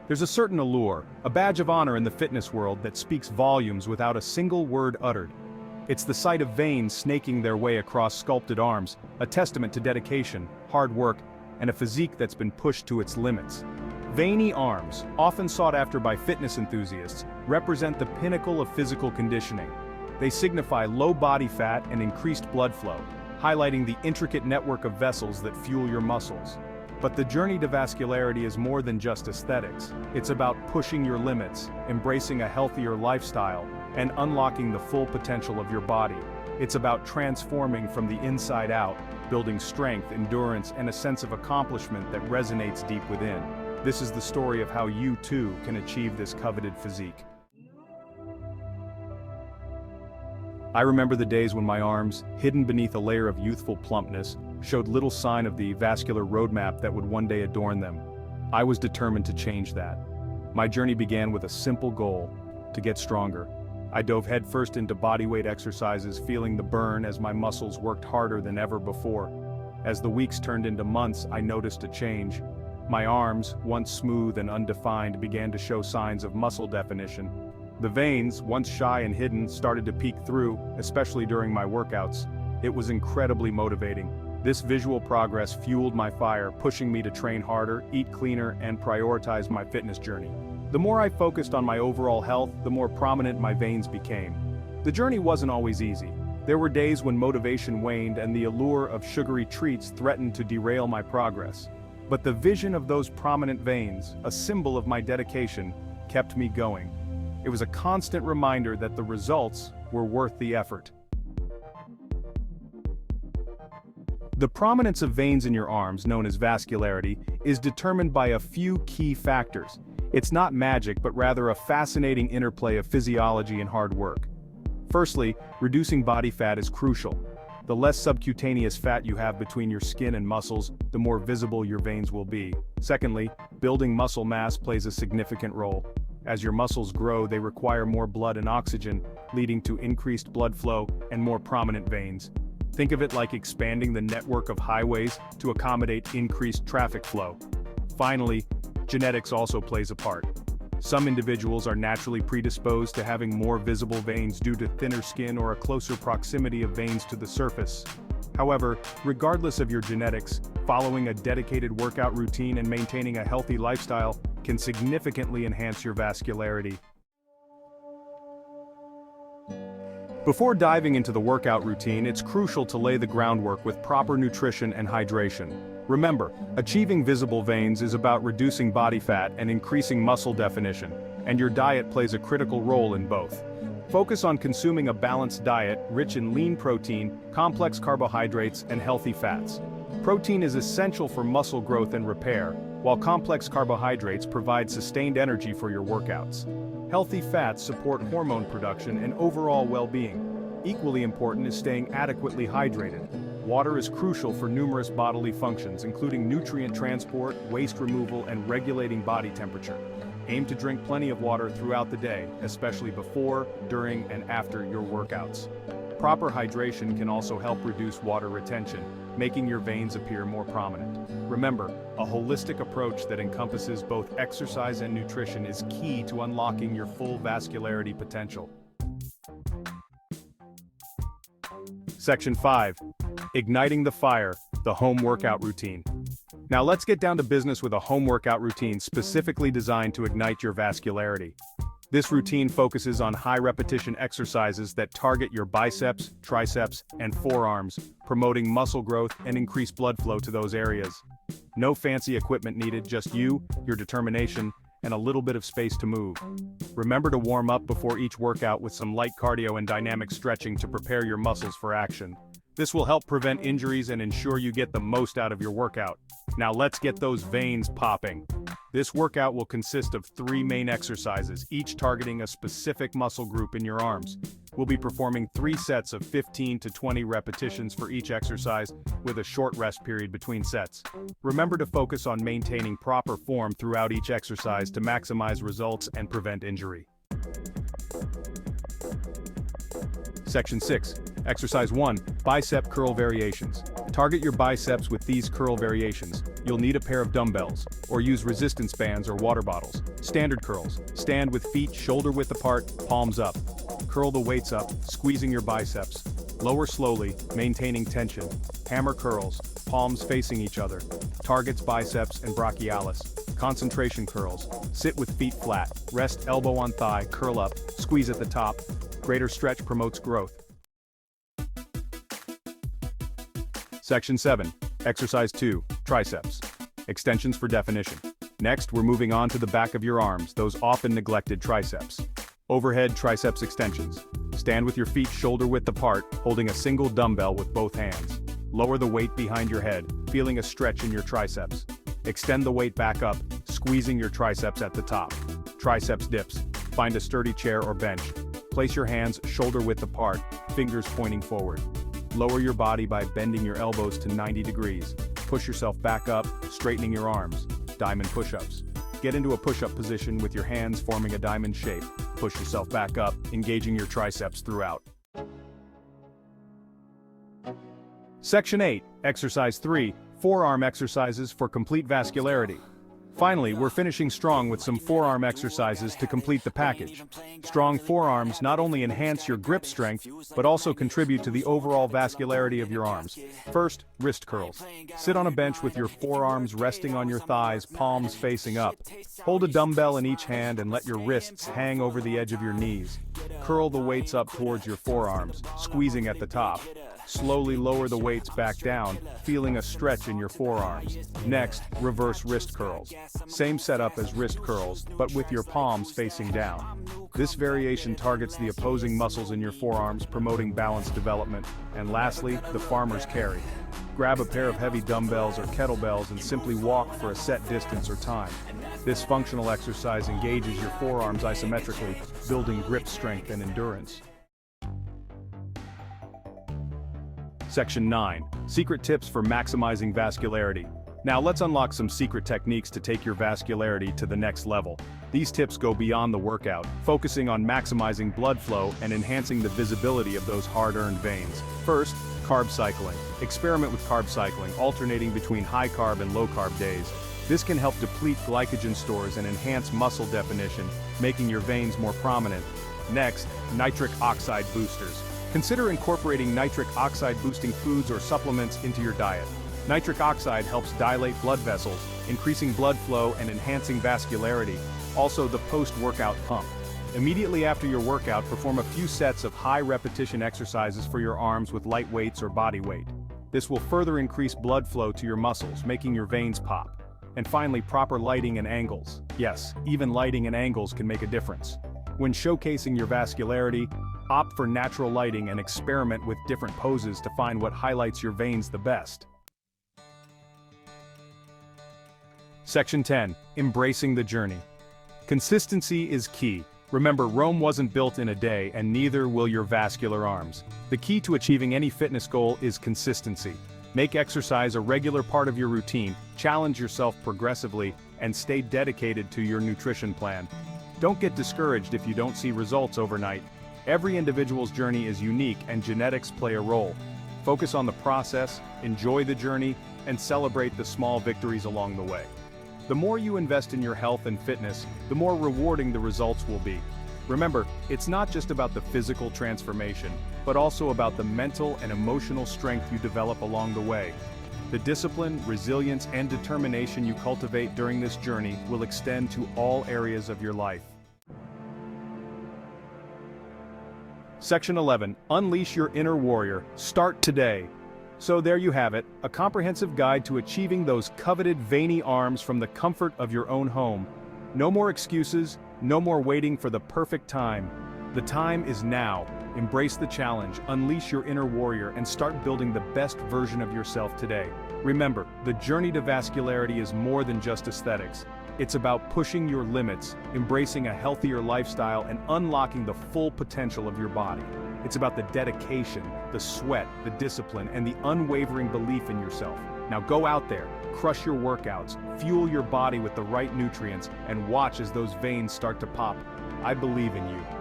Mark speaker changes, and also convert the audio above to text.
Speaker 1: There's a certain allure, a badge of honor in the fitness world that speaks volumes without a single word uttered. It's the sight of veins snaking their way across sculpted arms, a testament to dedication, hard work, and a physique that's been pushed to its limits. Veiny arms, often sought after by fitness enthusiasts, represent the pinnacle of physical conditioning. They signify low body fat and increased blood flow, highlighting the intricate network of vessels that fuel your muscles. But the journey to vascularity is more than just aesthetics. It's about pushing your limits, embracing a healthier lifestyle, and unlocking the full potential of your body. It's about transforming from the inside out, building strength, endurance, and a sense of accomplishment that resonates deep within. This is the story of how you too can achieve this coveted physique. I remember the days when my arms, hidden beneath a layer of youthful plumpness, showed little sign of the vascular roadmap that would one day adorn them. I was determined to change that. My journey began with a simple goal: to get stronger. I dove headfirst into bodyweight exercises, feeling the burn as my muscles worked harder than ever before. As the weeks turned into months, I noticed a change. My arms, once smooth and undefined, began to show signs of muscle definition. The veins, once shy and hidden, started to peek through, especially during my workouts. It was incredibly motivating. This visual progress fueled my fire, pushing me to train harder, eat cleaner, and prioritize my fitness journey. The more I focused on my overall health, the more prominent my veins became. The journey wasn't always easy. There were days when motivation waned and the allure of sugary treats threatened to derail my progress. But the vision of those prominent veins, a symbol of my dedication, kept me going. It was a constant reminder that the results were worth the effort. The prominence of veins in your arms, known as vascularity, is determined by a few key factors. It's not magic, but rather a fascinating interplay of physiology and hard work. Firstly, reducing body fat is crucial. The less subcutaneous fat you have between your skin and muscles, the more visible your veins will be. Secondly, building muscle mass plays a significant role. As your muscles grow, they require more blood and oxygen, leading to increased blood flow and more prominent veins. Think of it like expanding the network of highways to accommodate increased traffic flow. Finally, genetics also plays a part. Some individuals are naturally predisposed to having more visible veins due to thinner skin or a closer proximity of veins to the surface. However, regardless of your genetics, following a dedicated workout routine and maintaining a healthy lifestyle can significantly enhance your vascularity. Before diving into the workout routine, it's crucial to lay the groundwork with proper nutrition and hydration. Remember, achieving visible veins is about reducing body fat and increasing muscle definition, and your diet plays a critical role in both. Focus on consuming a balanced diet rich in lean protein, complex carbohydrates, and healthy fats. Protein is essential for muscle growth and repair, while complex carbohydrates provide sustained energy for your workouts. Healthy fats support hormone production and overall well-being. Equally important is staying adequately hydrated. Water is crucial for numerous bodily functions, including nutrient transport, waste removal, and regulating body temperature. Aim to drink plenty of water throughout the day, especially before, during, and after your workouts. Proper hydration can also help reduce water retention, making your veins appear more prominent. Remember, a holistic approach that encompasses both exercise and nutrition is key to unlocking your full vascularity potential. Section 5. Igniting the fire, the home workout routine. Now let's get down to business with a home workout routine specifically designed to ignite your vascularity. This routine focuses on high-repetition exercises that target your biceps, triceps, and forearms, promoting muscle growth and increased blood flow to those areas. No fancy equipment needed, just you, your determination, and a little bit of space to move. Remember to warm up before each workout with some light cardio and dynamic stretching to prepare your muscles for action. This will help prevent injuries and ensure you get the most out of your workout. Now let's get those veins popping. This workout will consist of 3 main exercises, each targeting a specific muscle group in your arms. We'll be performing 3 sets of 15 to 20 repetitions for each exercise, with a short rest period between sets. Remember to focus on maintaining proper form throughout each exercise to maximize results and prevent injury. Section 6. Exercise 1. Bicep curl variations. Target your biceps with these curl variations. You'll need a pair of dumbbells, or use resistance bands or water bottles. Standard curls. Stand with feet shoulder width apart, palms up. Curl the weights up, squeezing your biceps. Lower slowly, maintaining tension. Hammer curls, palms facing each other. Targets biceps and brachialis. Concentration curls. Sit with feet flat, rest elbow on thigh, curl up, squeeze at the top. Greater stretch promotes growth. Section 7. Exercise 2. Triceps. Extensions for definition. Next, we're moving on to the back of your arms, those often neglected triceps. Overhead triceps extensions. Stand with your feet shoulder width apart, holding a single dumbbell with both hands. Lower the weight behind your head, feeling a stretch in your triceps. Extend the weight back up, squeezing your triceps at the top. Triceps dips. Find a sturdy chair or bench. Place your hands shoulder width apart, fingers pointing forward. Lower your body by bending your elbows to 90 degrees. Push yourself back up, straightening your arms. Diamond push-ups. Get into a push-up position with your hands forming a diamond shape. Push yourself back up, engaging your triceps throughout. Section 8. Exercise 3. Forearm exercises for complete vascularity. Finally, we're finishing strong with some forearm exercises to complete the package. Strong forearms not only enhance your grip strength, but also contribute to the overall vascularity of your arms. First, wrist curls. Sit on a bench with your forearms resting on your thighs, palms facing up. Hold a dumbbell in each hand and let your wrists hang over the edge of your knees. Curl the weights up towards your forearms, squeezing at the top. Slowly lower the weights back down, feeling a stretch in your forearms. Next, reverse wrist curls. Same setup as wrist curls, but with your palms facing down. This variation targets the opposing muscles in your forearms, promoting balance development. And lastly, the farmer's carry. Grab a pair of heavy dumbbells or kettlebells and simply walk for a set distance or time. This functional exercise engages your forearms isometrically, building grip strength and endurance. Section 9. Secret tips for maximizing vascularity. Now let's unlock some secret techniques to take your vascularity to the next level. These tips go beyond the workout, focusing on maximizing blood flow and enhancing the visibility of those hard-earned veins. First, carb cycling. Experiment with carb cycling, alternating between high-carb and low-carb days. This can help deplete glycogen stores and enhance muscle definition, making your veins more prominent. Next, nitric oxide boosters. Consider incorporating nitric oxide boosting foods or supplements into your diet. Nitric oxide helps dilate blood vessels, increasing blood flow and enhancing vascularity. Also, the post-workout pump. Immediately after your workout, perform a few sets of high-repetition exercises for your arms with light weights or body weight. This will further increase blood flow to your muscles, making your veins pop. And finally, proper lighting and angles. Yes, even lighting and angles can make a difference. When showcasing your vascularity, opt for natural lighting and experiment with different poses to find what highlights your veins the best. Section 10. Embracing the journey. Consistency is key. Remember, Rome wasn't built in a day, and neither will your vascular arms. The key to achieving any fitness goal is consistency. Make exercise a regular part of your routine, challenge yourself progressively, and stay dedicated to your nutrition plan. Don't get discouraged if you don't see results overnight. Every individual's journey is unique and genetics play a role. Focus on the process, enjoy the journey, and celebrate the small victories along the way. The more you invest in your health and fitness, the more rewarding the results will be. Remember, it's not just about the physical transformation, but also about the mental and emotional strength you develop along the way. The discipline, resilience, and determination you cultivate during this journey will extend to all areas of your life. Section 11. Unleash your inner warrior. Start today. So there you have it, a comprehensive guide to achieving those coveted veiny arms from the comfort of your own home. No more excuses, no more waiting for the perfect time. The time is now. Embrace the challenge, unleash your inner warrior, and start building the best version of yourself today. Remember, the journey to vascularity is more than just aesthetics. It's about pushing your limits, embracing a healthier lifestyle, and unlocking the full potential of your body. It's about the dedication, the sweat, the discipline, and the unwavering belief in yourself. Now go out there, crush your workouts, fuel your body with the right nutrients, and watch as those veins start to pop. I believe in you.